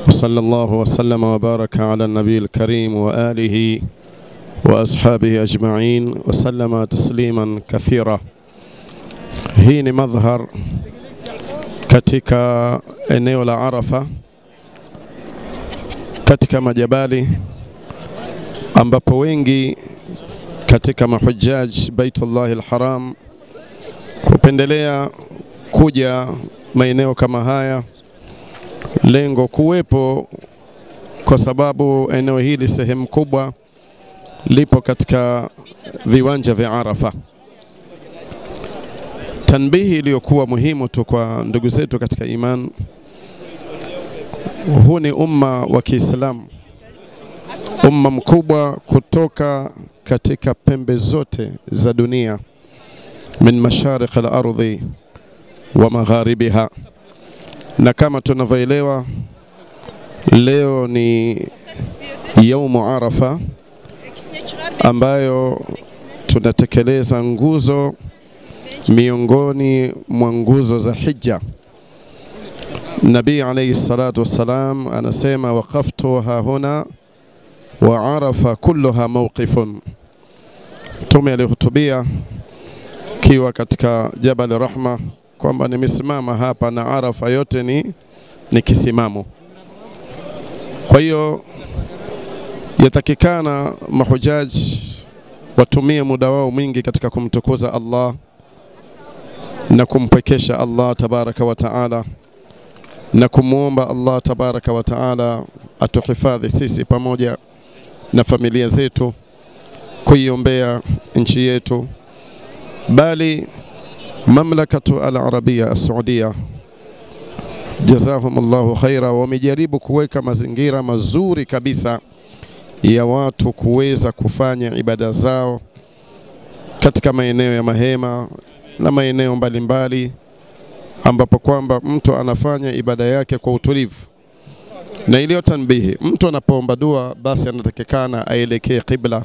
وصلى الله وسلم وبارك على النبي الكريم وآله وأصحابه أجمعين وسلم تسليما كثيرا. Hii ni madhhar katika eneo la Arafa, katika majabali ambapo wengi katika mahujjaj Baitullah al-Haram kupendelea kuja maeneo kama haya, lengo kuwepo kwa sababu eneo hili sehemu kubwa lipo katika viwanja vya Arafa. Tanbihi iliyokuwa muhimu tu kwa ndugu zetu katika iman, huu ni umma wa Kiislamu, umma mkubwa kutoka katika pembe zote za dunia, min mashariq al-ardhi wa magharibiha. Na kama tunavyoelewa, leo ni yaumu Arafa ambayo tunatekeleza nguzo miongoni mwa nguzo za hija. Nabii alayhi salatu wassalam anasema waqaftu hahuna wa Arafa kulluha mawqifun. Mtume alihutubia kiwa katika Jabal Rahma kwamba nimesimama hapa na Arafa yote ni kisimamo. Kwa hiyo yatakikana mahujaji watumie muda wao mwingi katika kumtukuza Allah na kumpekesha Allah tabaraka wa taala na kumuomba Allah tabaraka wa taala atuhifadhi sisi pamoja na familia zetu, kuiombea nchi yetu, bali mamlakatu al-Arabia as-Saudia jazahumullahu khaira, wamejaribu kuweka mazingira mazuri kabisa ya watu kuweza kufanya ibada zao katika maeneo ya mahema na maeneo mbalimbali, ambapo kwamba mtu anafanya ibada yake kwa utulivu. Na iliyo tanbihi, mtu anapoomba dua basi anatakikana aelekee qibla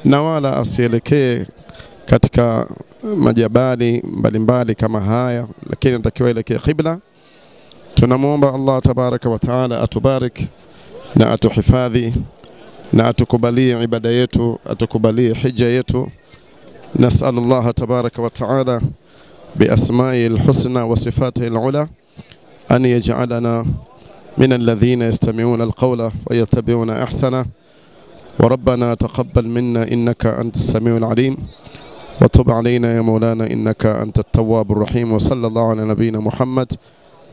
na wala asielekee katika majabali mbalimbali kama haya, lakini anatakiwa aelekee qibla. Tunamuomba Allah tabaraka wa taala atubarik na atuhifadhi na atukubalie ibada yetu, atukubalie hija yetu. نسأل الله تبارك وتعالى بأسمائه الحسنى وصفاته العلى أن يجعلنا من الذين يستمعون القول ويتبعون أحسنه. وربنا تقبل منا إنك أنت السميع العليم، وتب علينا يا مولانا إنك أنت التواب الرحيم. وصلى الله على نبينا محمد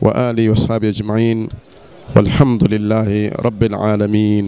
وآله وصحبه أجمعين، والحمد لله رب العالمين.